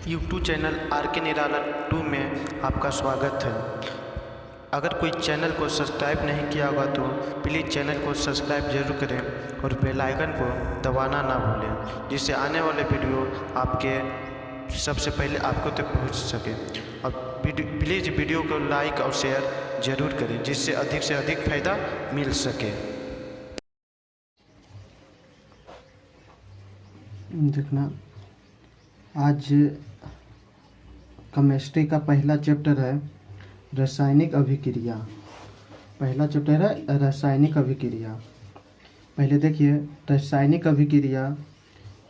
YouTube channel are के निराला 2 में आपका स्वागत है। अगर कोई चैनल को सब्सक्राइब नहीं किया होगा तो प्लीज़ चैनल को सब्सक्राइब जरूर करें और बेल आइकन को दबाना ना भूलें, जिससे आने वाले वीडियो आपके सबसे पहले आपको तक पहुंच सके। और प्लीज़ वीडियो को लाइक और शेयर ज़रूर करें, जिससे अधिक से अधिक फ़ायदा मिल सके। देखना, आज केमिस्ट्री का पहला चैप्टर है रासायनिक अभिक्रिया। पहला चैप्टर है रासायनिक अभिक्रिया। पहले देखिए, रासायनिक अभिक्रिया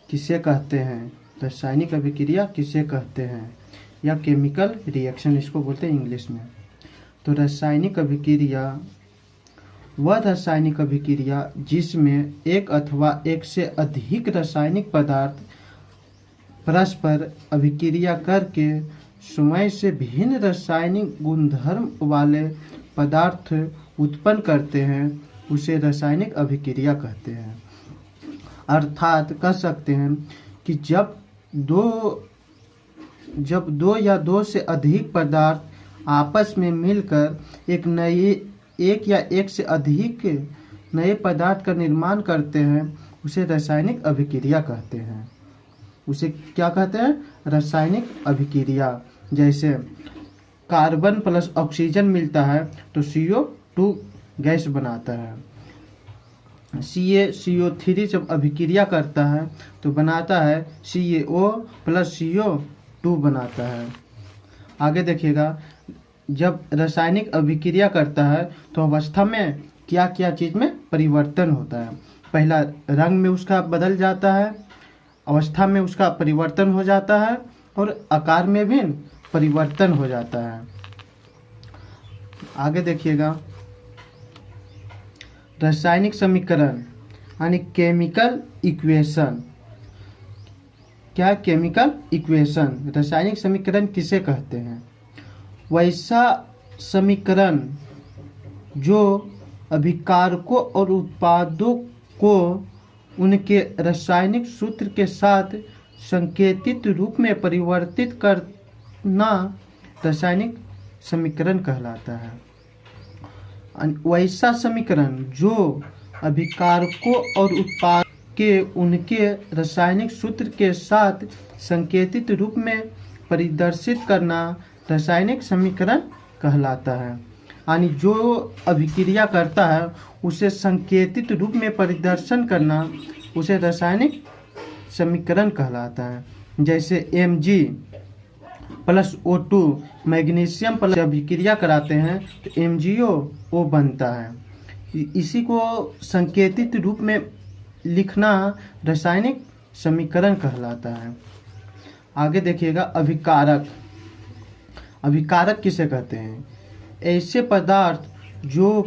किसे कहते हैं। रासायनिक अभिक्रिया किसे कहते हैं, या केमिकल रिएक्शन इसको बोलते हैं इंग्लिश में। तो रासायनिक अभिक्रिया वह रासायनिक अभिक्रिया जिसमें एक अथवा एक से अधिक रासायनिक पदार्थ परस्पर अभिक्रिया करके समय से भिन्न रासायनिक गुणधर्म वाले पदार्थ उत्पन्न करते हैं, उसे रासायनिक अभिक्रिया कहते हैं। अर्थात कह सकते हैं कि जब दो या दो से अधिक पदार्थ आपस में मिलकर एक से अधिक नए पदार्थ का निर्माण करते हैं, उसे रासायनिक अभिक्रिया कहते हैं। उसे क्या कहते हैं? रासायनिक अभिक्रिया। जैसे कार्बन प्लस ऑक्सीजन मिलता है तो CO2 गैस बनाता है। CO3 जब अभिक्रिया करता है तो बनाता है CaO प्लस CO2 बनाता है। आगे देखिएगा, जब रासायनिक अभिक्रिया करता है तो अवस्था में क्या क्या चीज़ में परिवर्तन होता है। पहला, रंग में उसका बदल जाता है, अवस्था में उसका परिवर्तन हो जाता है, और आकार में भी परिवर्तन हो जाता है। आगे देखिएगा, रासायनिक समीकरण यानी केमिकल इक्वेशन। क्या केमिकल इक्वेशन? रासायनिक समीकरण किसे कहते हैं? वैसा समीकरण जो अभिकारकों और उत्पादों को उनके रासायनिक सूत्र के साथ संकेतित रूप में परिवर्तित करना रासायनिक समीकरण कहलाता है। वैसा समीकरण जो अभिकारकों और उत्पाद के उनके रासायनिक सूत्र के साथ संकेतित रूप में परिदर्शित करना रासायनिक समीकरण कहलाता है। यानी जो अभिक्रिया करता है उसे संकेतित रूप में परिदर्शन करना उसे रासायनिक समीकरण कहलाता है। जैसे Mg plus O2 magnesium plus अभिक्रिया कराते हैं तो MgO बनता है। इसी को संकेतित रूप में लिखना रासायनिक समीकरण कहलाता है। आगे देखिएगा, अभिकारक। अभिकारक किसे कहते हैं? ऐसे पदार्थ जो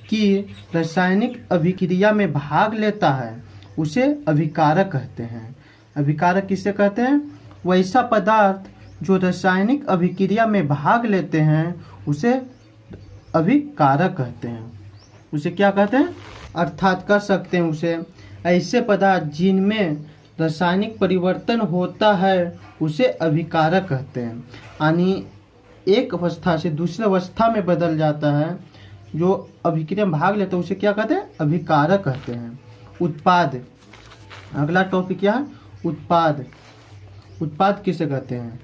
कि रासायनिक अभिक्रिया में भाग लेता है उसे अभिकारक कहते हैं। अभिकारक किसे कहते हैं? वैसा पदार्थ जो रासायनिक अभिक्रिया में भाग लेते हैं उसे अभिकारक कहते हैं। उसे क्या कहते हैं? अर्थात कर सकते हैं उसे ऐसे पदार्थ जिनमें रासायनिक परिवर्तन होता है उसे अभिकारक कहते हैं। यानी एक अवस्था से दूसरी अवस्था में बदल जाता है, जो अभिक्रिया में भाग लेता है उसे क्या कहते हैं? अभिकारक कहते हैं। उत्पाद। अगला टॉपिक क्या है? उत्पाद। उत्पाद किसे कहते हैं?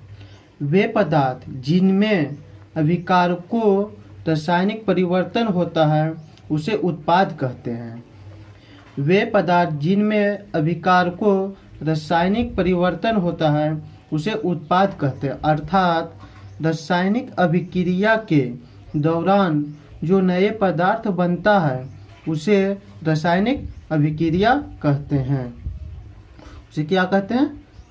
वे पदार्थ जिनमें अभिकारकों रासायनिक परिवर्तन होता है उसे उत्पाद कहते हैं। वे पदार्थ जिनमें अभिकारकों रासायनिक परिवर्तन होता है उसे उत्पाद कहते हैं। अर्थात रासायनिक अभिक्रिया के दौरान जो नए पदार्थ बनता है उसे रासायनिक अभिक्रिया कहते हैं। उसे क्या कहते हैं?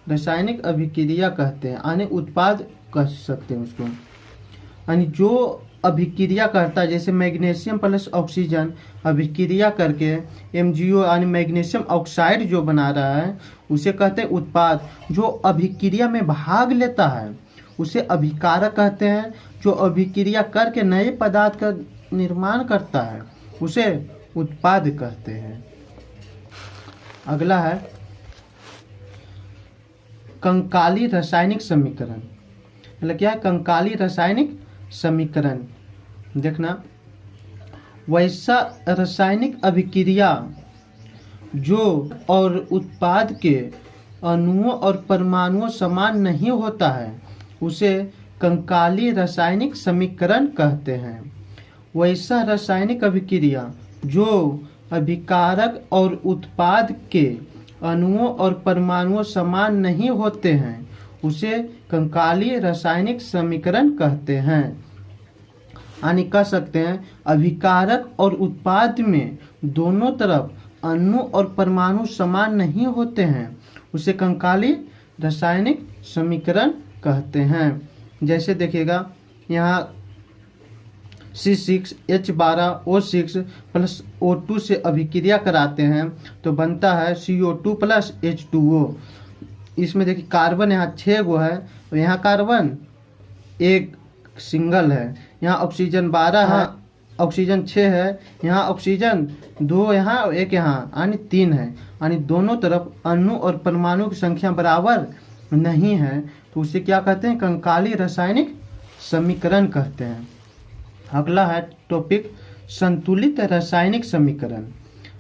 रासायनिक अभिक्रिया कहते हैं। यानी उत्पाद कह सकते हैं उसको। यानी जो अभिक्रिया करता है, जैसे मैग्नीशियम प्लस ऑक्सीजन अभिक्रिया करके MgO यानी मैग्नीशियम ऑक्साइड जो बना रहा है उसे कहते हैं उत्पाद। जो अभिक्रिया में भाग लेता है उसे अभिकारक कहते हैं। जो अभिक्रिया करके नए पदार्थ का निर्माण करता है उसे उत्पाद कहते हैं। अगला है कंकाली रासायनिक समीकरण। मतलब क्या है? कंकाली रासायनिक समीकरण। देखना, वैसा रासायनिक अभिक्रिया जो और उत्पाद के अणुओं और परमाणुओं समान नहीं होता है उसे कंकाली रासायनिक समीकरण कहते हैं। वैसा रासायनिक अभिक्रिया जो अभिकारक और उत्पाद के अणुओं और परमाणुओं समान नहीं होते हैं उसे कंकाली रासायनिक समीकरण कहते हैं। यानी कह सकते हैं अभिकारक और उत्पाद में दोनों तरफ अणु और परमाणु समान नहीं होते हैं उसे कंकाली रासायनिक समीकरण कहते हैं। जैसे देखिएगा, यहाँ C6H12O6 प्लस O2 से अभिक्रिया कराते हैं तो बनता है CO2 प्लस H2O। इसमें देखिए कार्बन यहाँ 6 गो है और यहाँ कार्बन एक सिंगल है। यहाँ ऑक्सीजन 12 है, ऑक्सीजन 6 है, यहाँ ऑक्सीजन 2 यहाँ और 1 यहाँ, यानी 3 है। यानी दोनों तरफ अणु और परमाणु की संख्या बराबर नहीं है तो उसे क्या कहते हैं? कंकाली रासायनिक समीकरण कहते हैं। अगला है टॉपिक संतुलित रासायनिक समीकरण।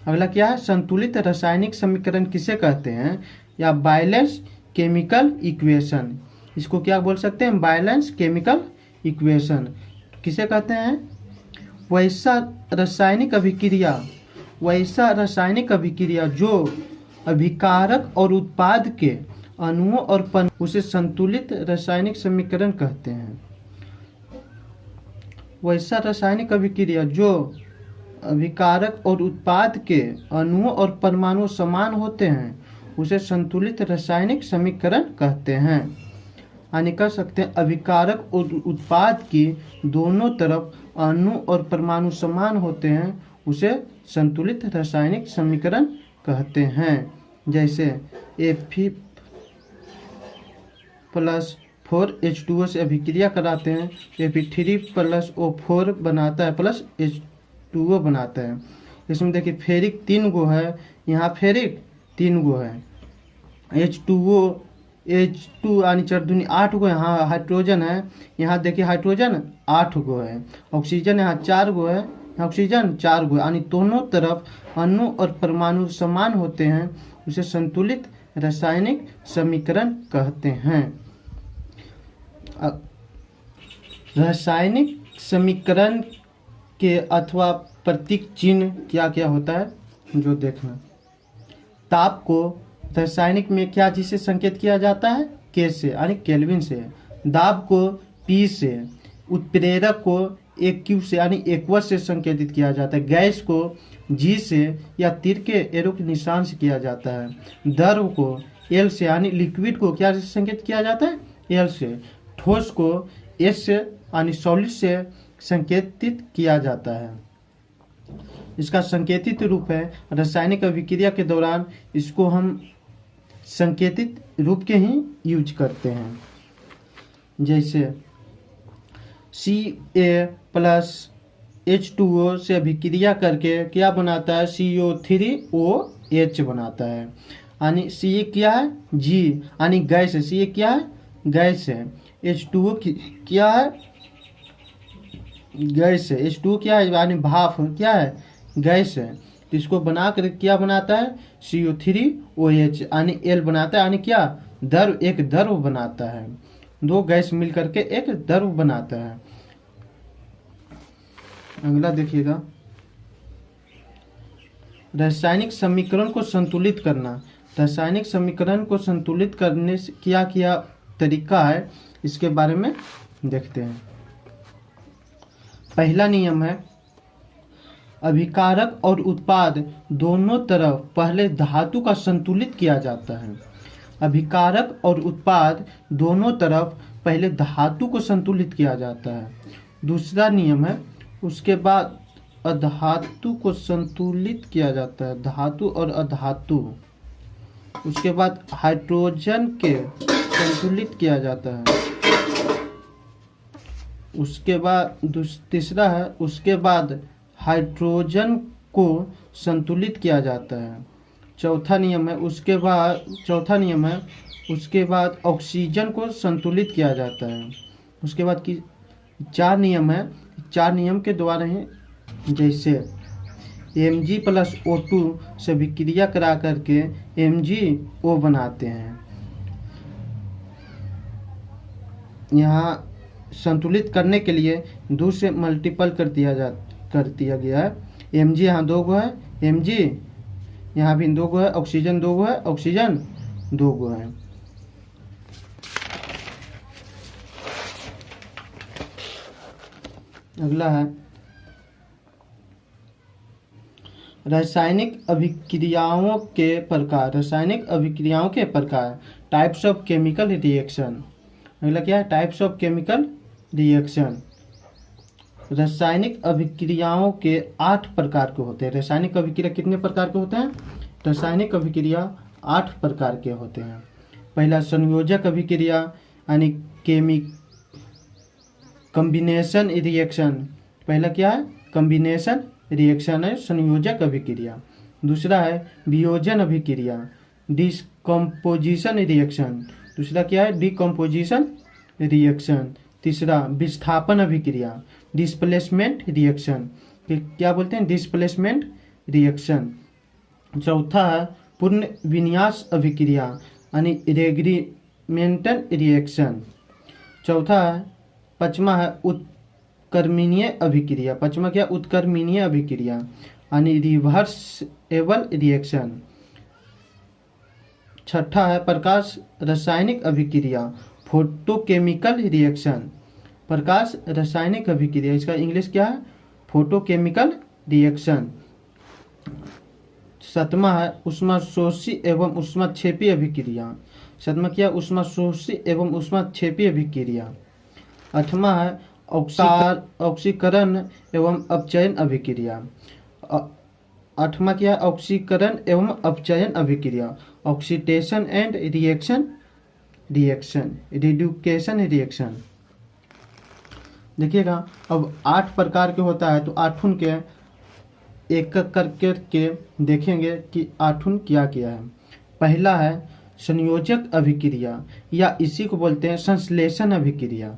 अगला क्या है? संतुलित रासायनिक समीकरण किसे कहते हैं? या बैलेंस केमिकल इक्वेशन। इसको क्या बोल सकते हैं? बैलेंस केमिकल इक्वेशन किसे कहते हैं? वैसा रासायनिक अभिक्रिया जो अभिकारक और उत्पाद के अणुओं और उसे संतुलित रासायनिक समीकरण कहते हैं। वैसा रासायनिक अभिक्रिया जो अभिकारक और उत्पाद के अणुओं और परमाणु समान होते हैं उसे संतुलित रासायनिक समीकरण कहते हैं। यानी कह सकते हैं अभिकारक और उत्पाद की दोनों तरफ अणु और परमाणु समान होते हैं उसे संतुलित रासायनिक समीकरण कहते हैं। जैसे Fe प्लस 4H2O से अभिक्रिया कराते हैं, Fe3 प्लस O4 बनाता है प्लस H2O बनाता है। इसमें देखिए फेरिक 3 गो है, यहाँ फेरिक 3 गो है, H2 यानी 4 दूनी 8 गो यहाँ हाइड्रोजन है, यहाँ देखिए हाइड्रोजन 8 गो है, ऑक्सीजन यहाँ 4 गो है, ऑक्सीजन 4 गो, यानी दोनों तरफ अणु और परमाणु समान होते हैं उसे संतुलित रासायनिक समीकरण कहते हैं। रासायनिक समीकरण के अथवा प्रतीक चिन्ह क्या क्या होता है जो देखना। ताप को रासायनिक में क्या जिसे संकेत किया जाता है? K से यानी केल्विन से। दाब को P से, उत्प्रेरक को AQ से यानी एक्वस से संकेतित किया जाता है। गैस को G से या तीर के एरो के निशान से किया जाता है। द्रव को L से यानी लिक्विड को क्या से संकेत किया जाता है? L से। ठोस को S से यानी सॉलिड से संकेतित किया जाता है। इसका संकेतित रूप है रासायनिक अभिक्रिया के दौरान इसको हम संकेतित रूप के ही यूज करते हैं। जैसे Ca प्लस H2O से अभिक्रिया करके क्या बनाता है? CO3OH बनाता है। यानी Ca क्या है? G यानी गैस है। Ca क्या है? गैस है। H2O क्या है? गैस है। H2O क्या है? यानी भाप क्या है? गैस है। तो इसको बना कर क्या बनाता है? CO3OH यानी L बनाता है, यानी क्या? द्रव, एक द्रव बनाता है। दो गैस मिल करके एक द्रव बनाता है। अगला देखिएगा, रासायनिक समीकरण को संतुलित करना। रासायनिक समीकरण को संतुलित करने से क्या क्या तरीका है इसके बारे में देखते हैं। पहला नियम है अभिकारक और उत्पाद दोनों तरफ पहले धातु का संतुलित किया जाता है। अभिकारक और उत्पाद दोनों तरफ पहले धातु को संतुलित किया जाता है। दूसरा नियम है उसके बाद अधातु को संतुलित किया जाता है, धातु और अधातु। उसके बाद हाइड्रोजन के संतुलित किया जाता है। उसके बाद तीसरा है उसके बाद हाइड्रोजन को संतुलित किया जाता है। चौथा नियम है उसके बाद ऑक्सीजन को संतुलित किया जाता है। उसके बाद की 4 नियम है, 4 नियम के द्वारा हैं, जैसे Mg+O2 से अभिक्रिया करा करके MgO बनाते हैं। यहाँ संतुलित करने के लिए 2 से मल्टीपल कर दिया गया है। Mg यहाँ 2 गो है, Mg यहाँ भी 2 गो है, ऑक्सीजन 2 गो है, ऑक्सीजन 2 गो है। अगला है रासायनिक अभिक्रियाओं के प्रकार। रासायनिक अभिक्रियाओं के प्रकार, टाइप्स ऑफ केमिकल रिएक्शन। अगला क्या है? Types of chemical reaction. रासायनिक अभिक्रियाओं के 8 प्रकार के होते हैं। रासायनिक अभिक्रिया कितने प्रकार के होते हैं? रासायनिक अभिक्रिया 8 प्रकार के होते हैं। पहला संयोजक अभिक्रिया यानी कॉम्बिनेशन रिएक्शन। पहला क्या है? कॉम्बिनेशन रिएक्शन है, संयोजक अभिक्रिया। दूसरा है वियोजन अभिक्रिया, डिकम्पोजिशन रिएक्शन। दूसरा क्या है? Decomposition reaction. तीसरा विस्थापन अभिक्रिया, डिस्प्लेसमेंट रिएक्शन। क्या बोलते हैं? Displacement reaction. चौथा है पूर्ण विन्यास अभिक्रिया यानी रेग्रीमेंटल रिएक्शन। चौथा है, पांचवा है उत्क्रमणीय अभिक्रिया। पांचवा क्या? उत्क्रमणीय अभिक्रिया यानी रिवर्सिबल रिएक्शन। छठा है प्रकाश रासायनिक अभिक्रिया, फोटोकेमिकल रिएक्शन। प्रकाश रासायनिक अभिक्रिया, इसका इंग्लिश क्या है? Photochemical reaction. सातवां है ऊष्माशोषी एवं ऊष्माक्षेपी अभिक्रिया। सातवां क्या? ऊष्माशोषी एवं ऊष्माक्षेपी अभिक्रिया। आठवां है ऑक्सीकरण एवं अपचयन अभिक्रिया। आठवां क्या? ऑक्सीकरण एवं अपचयन अभिक्रिया, ऑक्सीडेशन एंड रिएक्शन, रिड्यूकेशन रिएक्शन। देखिएगा, अब 8 प्रकार के होता है तो आठुन के एक एक करके देखेंगे कि आठुन क्या क्या है। पहला है संयोजक अभिक्रिया या इसी को बोलते हैं संश्लेषण अभिक्रिया।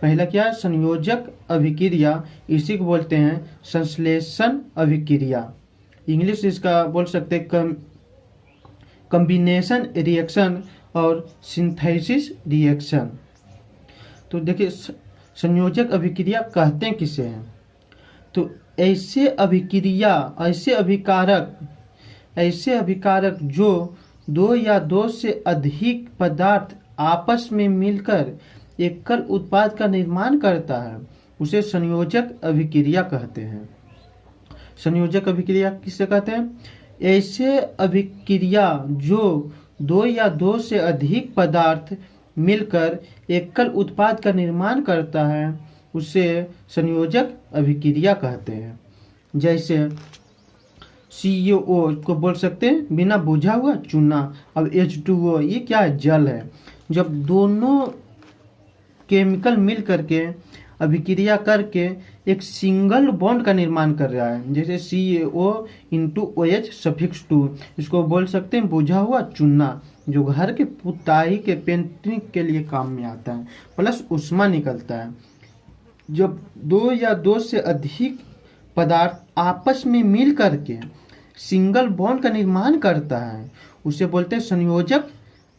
पहला क्या है? संयोजक अभिक्रिया, इसी को बोलते हैं संश्लेषण अभिक्रिया। इंग्लिश इसका बोल सकते हैं कॉम्बिनेशन रिएक्शन और सिंथेसिस रिएक्शन। तो देखिए, संयोजक अभिक्रिया कहते हैं किसे हैं? तो ऐसे अभिक्रिया, ऐसे अभिकारक जो 2 या 2 से अधिक पदार्थ आपस में मिलकर एकल उत्पाद का निर्माण करता है, उसे संयोजक अभिक्रिया कहते हैं। संयोजक अभिक्रिया किसे कहते हैं? ऐसे अभिक्रिया जो 2 या 2 से अधिक पदार्थ मिलकर एकल उत्पाद का निर्माण करता है, उसे संयोजक अभिक्रिया कहते हैं। जैसे COO को बोल सकते हैं बिना बुझा हुआ चूना। अब H2O ये क्या है? जल है। जब दोनों केमिकल मिल करके अभिक्रिया करके एक सिंगल बॉन्ड का निर्माण कर रहा है, जैसे CaO*OH2, इसको बोल सकते हैं बुझा हुआ चूना, जो घर के पुताई के पेंटिंग के लिए काम में आता है, प्लस ऊष्मा निकलता है। जब 2 या 2 से अधिक पदार्थ आपस में मिल करके सिंगल बॉन्ड का निर्माण करता है, उसे बोलते हैं संयोजक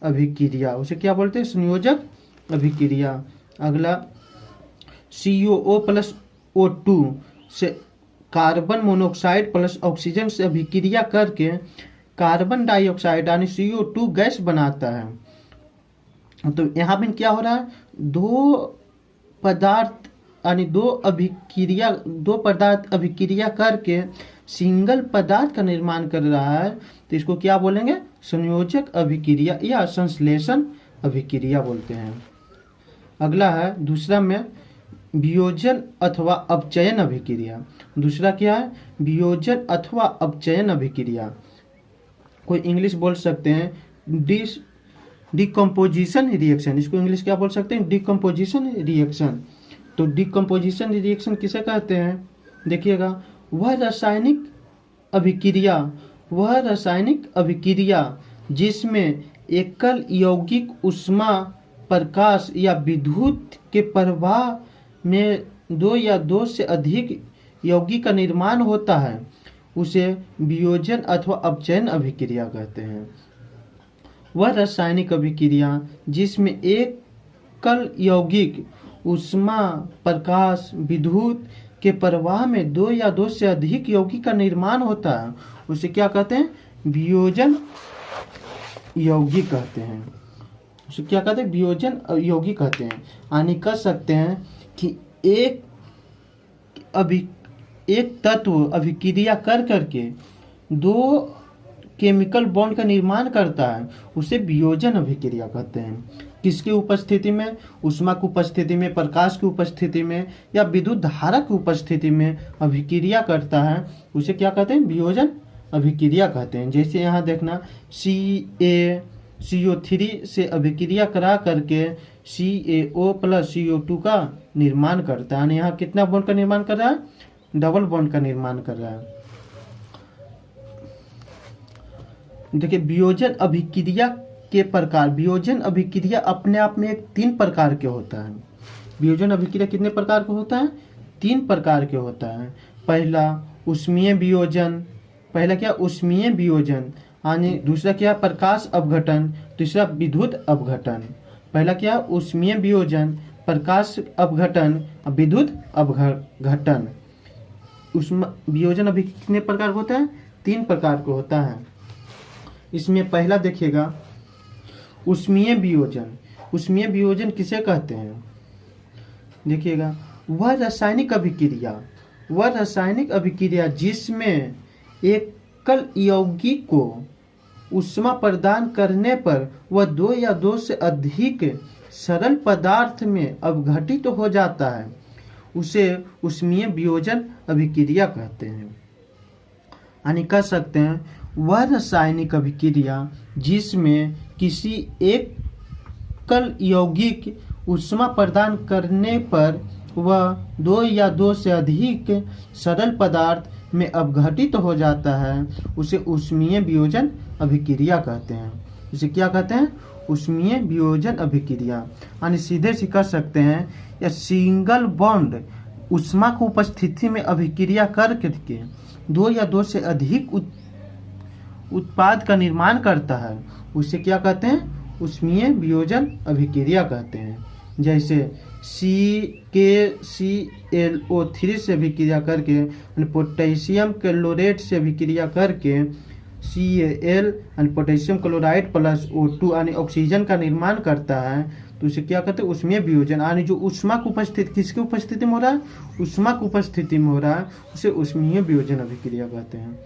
अभिक्रिया। उसे क्या बोलते हैं? संयोजक अभिक्रिया। अगला COO+O2 से कार्बन मोनोऑक्साइड प्लस ऑक्सीजन से अभिक्रिया करके कार्बन डाइऑक्साइड यानी CO2 गैस बनाता है। तो यहाँ पे क्या हो रहा है? 2 पदार्थ यानी 2 पदार्थ अभिक्रिया करके सिंगल पदार्थ का निर्माण कर रहा है, तो इसको क्या बोलेंगे? संयोजक अभिक्रिया या संश्लेषण अभिक्रिया बोलते हैं। अगला है दूसरा में वियोजन अथवा अपचयन अभिक्रिया। दूसरा क्या है? वियोजन अथवा अपचयन अभिक्रिया। कोई इंग्लिश बोल सकते हैं डिकम्पोजिशन रिएक्शन। इसको इंग्लिश क्या बोल सकते हैं? Decomposition reaction. तो डिकम्पोजिशन रिएक्शन किसे कहते हैं? देखिएगा, वह रासायनिक अभिक्रिया जिसमें एकल यौगिक ऊष्मा प्रकाश या विद्युत के प्रवाह में दो या दो से अधिक यौगिक का निर्माण होता है उसे वियोजन अथवा अपचयन अभिक्रिया कहते हैं। वह रासायनिक अभिक्रिया जिसमें एकल यौगिक ऊष्मा प्रकाश विद्युत के प्रवाह में दो या दो से अधिक यौगिक का निर्माण होता है उसे क्या कहते हैं? वियोजन यौगिक कहते हैं। उसे क्या कहते हैं? वियोजन यौगिक कहते हैं। यानी कह सकते हैं कि एक तत्व अभिक्रिया कर करके दो केमिकल बॉन्ड का निर्माण करता है उसे वियोजन अभिक्रिया कहते हैं। किसकी उपस्थिति में? ऊष्मा की उपस्थिति में, प्रकाश की उपस्थिति में या विद्युत धारा की उपस्थिति में अभिक्रिया करता है उसे क्या कहते हैं? वियोजन अभिक्रिया कहते हैं। जैसे यहाँ देखना CaCO3 से अभिक्रिया करा करके CaO प्लस CO2 का निर्माण करता है। यहाँ कितना बॉन्ड का निर्माण कर रहा है? डबल बॉन्ड का निर्माण कर रहा है। देखिए वियोजन अभिक्रिया के प्रकार। वियोजन अभिक्रिया अपने आप में एक 3 प्रकार के होता है। वियोजन अभिक्रिया कितने प्रकार का होता है? 3 प्रकार के होता है। पहला ऊष्मीय वियोजन, पहला क्या? ऊष्मीय वियोजन। यानी दूसरा क्या? प्रकाश अपघटन, तीसरा विद्युत अपघटन। पहला क्या? ऊष्मीय वियोजन, प्रकाश अपघटन, विद्युत अपघटन। वियोजन अभी कितने प्रकार का होता है? 3 प्रकार का होता है। इसमें पहला देखिएगा ऊष्मीय वियोजन। ऊष्मीय वियोजन किसे कहते हैं? देखिएगा वह रासायनिक अभिक्रिया जिसमें एकल यौगिक को ऊष्मा प्रदान करने पर वह दो या दो से अधिक सरल पदार्थ में अपघटित हो जाता है उसे ऊष्मीय वियोजन अभिक्रिया कहते हैं। यानी कह सकते हैं वह रासायनिक अभिक्रिया जिसमें किसी एकल यौगिक ऊष्मा प्रदान करने पर वह दो या दो से अधिक सरल पदार्थ में अपघटित हो जाता है उसे ऊष्मीय वियोजन अभिक्रिया कहते हैं। इसे क्या कहते हैं? ऊष्मीय वियोजन अभिक्रिया। यानी सीधे से कह सकते हैं या सिंगल बॉन्ड ऊष्मा की उपस्थिति में अभिक्रिया करके दो या दो से अधिक उत्पाद का निर्माण करता है उसे क्या कहते हैं? ऊष्मीय वियोजन अभिक्रिया कहते हैं। जैसे CaClO3 से अभिक्रिया करके पोटेशियम क्लोरेट से अभिक्रिया करके Cl potassium chloride plus O2 यानी ऑक्सीजन का निर्माण करता है तो उसे क्या कहते हैं? ऊष्मीय वियोजन। यानी जो ऊष्मा की उपस्थिति किसकी उपस्थिति में हो रहा है? ऊष्मा की उपस्थिति में हो रहा है उसे ऊष्मीय वियोजन अभिक्रिया कहते हैं।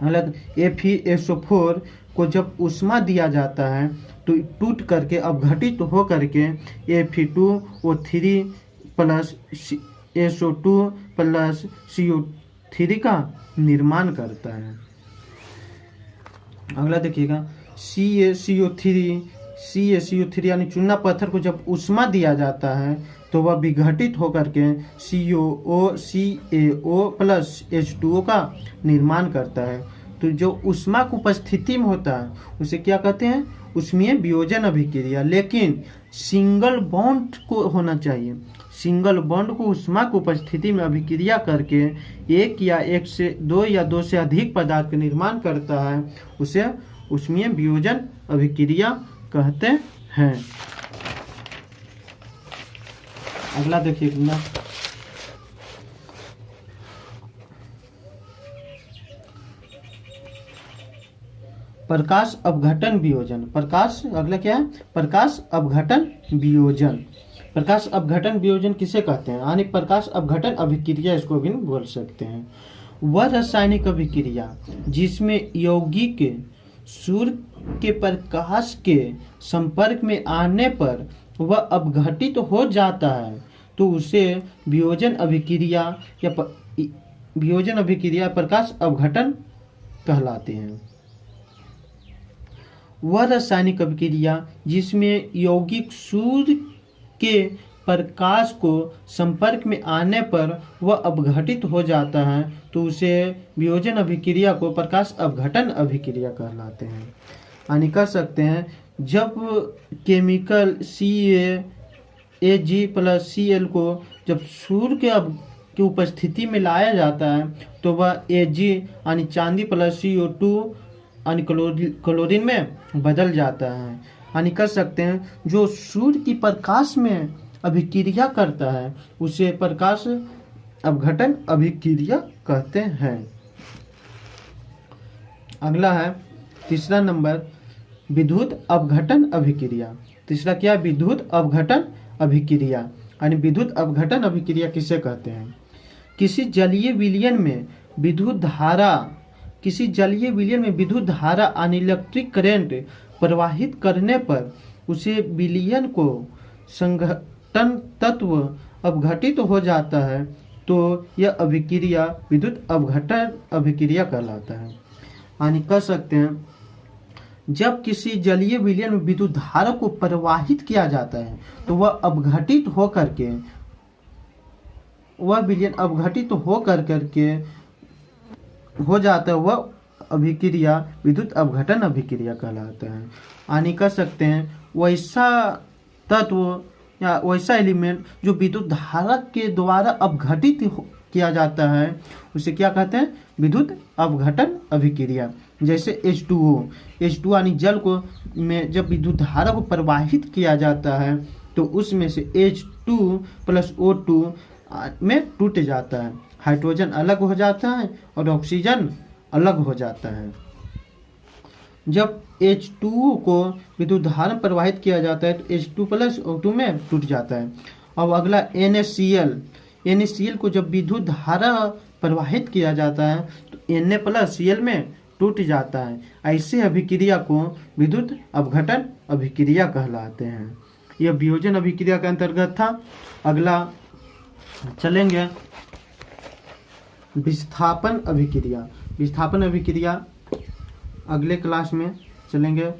हालांकि FeSO4 को जब ऊष्मा दिया जाता है तो टूट करके अपघटित हो करके Fe2O3 plus SO2 plus CO3 का निर्माण करता है। अगला देखिएगा CaCO3 यानी चूना पत्थर को जब ऊष्मा दिया जाता है तो वह विघटित होकर के CaO प्लस H2O का निर्माण करता है। तो जो ऊष्मा की उपस्थिति में होता है उसे क्या कहते हैं? ऊष्मीय वियोजन अभिक्रिया। लेकिन सिंगल बॉन्ड को होना चाहिए। सिंगल बॉन्ड को ऊष्मा की उपस्थिति में अभिक्रिया करके दो या दो से अधिक पदार्थ का निर्माण करता है उसे ऊष्मीय वियोजन अभिक्रिया कहते हैं। अगला देखिए ना प्रकाश अपघटन वियोजन। अगला क्या है? प्रकाश अपघटन वियोजन। प्रकाश अपघटन वियोजन किसे कहते हैं? यानी प्रकाश अपघटन अभिक्रिया इसको भी बोल सकते हैं। वह रासायनिक अभिक्रिया जिसमें यौगिक सूर्य के प्रकाश के संपर्क में आने पर वह अपघटित हो जाता है तो उसे वियोजन अभिक्रिया प्रकाश अपघटन कहलाते हैं। वह रासायनिक अभिक्रिया जिसमें यौगिक सूर्य के प्रकाश को संपर्क में आने पर वह अपघटित हो जाता है तो उसे वियोजन अभिक्रिया को प्रकाश अपघटन अभिक्रिया कहलाते हैं। यानी कर सकते हैं जब केमिकल CaAg प्लस Cl को जब सूर्य की उपस्थिति में लाया जाता है तो वह Ag यानी चांदी प्लस CO2 यानी क्लोरीन में बदल जाता है। यानी कर सकते हैं जो सूर्य की प्रकाश में अभिक्रिया करता है उसे प्रकाश अपघटन अभिक्रिया कहते हैं। अगला है तीसरा नंबर विद्युत अपघटन अभिक्रिया। तीसरा क्या है? विद्युत अपघटन अभिक्रिया। यानी विद्युत अपघटन अभिक्रिया किसे कहते हैं? किसी जलीय विलयन में विद्युत धारा यानी इलेक्ट्रिक करंट प्रवाहित करने पर उसे विलयन को संघटन तत्व अपघटित हो जाता है तो यह अभिक्रिया विद्युत अपघटन अभिक्रिया कहलाता है। यानी कह सकते हैं जब किसी जलीय विलयन में विद्युत धारा को प्रवाहित किया जाता है तो वह अपघटित होकर के हो जाता है, वह अभिक्रिया विद्युत अपघटन अभिक्रिया कहलाता है। यानी कह सकते हैं वैसा तत्व या वैसा एलिमेंट जो विद्युत धारा के द्वारा अपघटित किया जाता है उसे क्या कहते हैं? विद्युत अपघटन अभिक्रिया। जैसे H2O यानी जल को में जब विद्युत धारा को प्रवाहित किया जाता है तो उसमें से H2 प्लस O2 में टूट जाता है, हाइड्रोजन अलग हो जाता है और ऑक्सीजन अलग हो जाता है। जब H2O को विद्युत धारा में प्रवाहित किया जाता है तो H2 प्लस O2 में टूट जाता है। अब अगला NaCl को जब विद्युत धारा प्रवाहित किया जाता है तो Na प्लस Cl में टूट जाता है। ऐसे अभिक्रिया को विद्युत अपघटन अभिक्रिया कहलाते हैं। यह वियोजन अभिक्रिया के अंतर्गत था। अगला चलेंगे विस्थापन अभिक्रिया। विस्थापन अभिक्रिया अगले क्लास में चलेंगे।